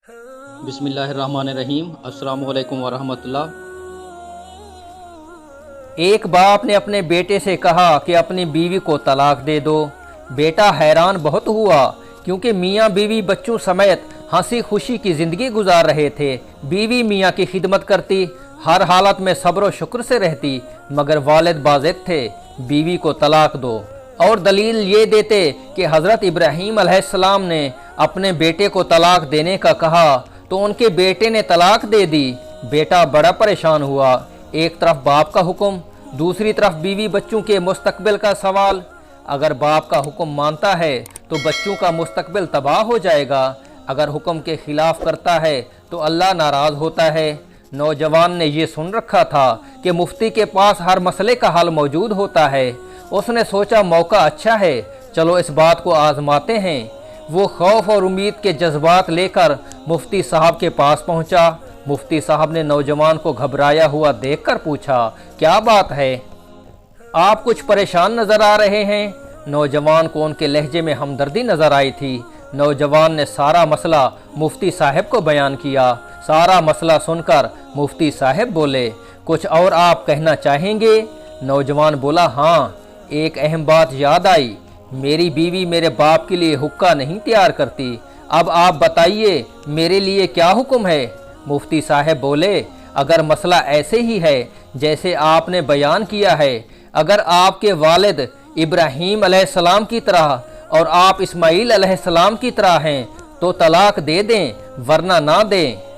बिस्मिल्लाहिर्रहमानिर्रहीम। अस्सलामु अलैकुम वरहमतुल्लाह। एक बाप ने अपने बेटे से कहा कि अपनी बीवी को तलाक दे दो। बेटा हैरान बहुत हुआ क्योंकि मियाँ बीवी बच्चों समेत हंसी खुशी की ज़िंदगी गुजार रहे थे। बीवी मियाँ की खिदमत करती, हर हालत में सब्र व शुक्र से रहती, मगर वालिद बाज़िद थे, बीवी को तलाक दो। और दलील ये देते कि हज़रत इब्राहीम अलैहिस्सलाम ने अपने बेटे को तलाक देने का कहा तो उनके बेटे ने तलाक दे दी। बेटा बड़ा परेशान हुआ। एक तरफ बाप का हुक्म, दूसरी तरफ बीवी बच्चों के मुस्तकबिल का सवाल। अगर बाप का हुक्म मानता है तो बच्चों का मुस्तकबिल तबाह हो जाएगा, अगर हुक्म के खिलाफ करता है तो अल्लाह नाराज़ होता है। नौजवान ने ये सुन रखा था कि मुफ्ती के पास हर मसले का हल मौजूद होता है। उसने सोचा मौका अच्छा है, चलो इस बात को आजमाते हैं। वो खौफ और उम्मीद के जज्बात लेकर मुफ्ती साहब के पास पहुंचा। मुफ्ती साहब ने नौजवान को घबराया हुआ देखकर पूछा, क्या बात है, आप कुछ परेशान नज़र आ रहे हैं। नौजवान को उनके लहजे में हमदर्दी नज़र आई थी। नौजवान ने सारा मसला मुफ्ती साहब को बयान किया। सारा मसला सुनकर मुफ्ती साहब बोले, कुछ और आप कहना चाहेंगे। नौजवान बोला, हाँ, एक अहम बात याद आई, मेरी बीवी मेरे बाप के लिए हुक्का नहीं तैयार करती। अब आप बताइए मेरे लिए क्या हुक्म है। मुफ्ती साहब बोले, अगर मसला ऐसे ही है जैसे आपने बयान किया है, अगर आपके वालिद इब्राहीम अलैहिस्सलाम की तरह और आप इस्माईल अलैहिस्सलाम की तरह हैं तो तलाक दे दें, वरना ना दें।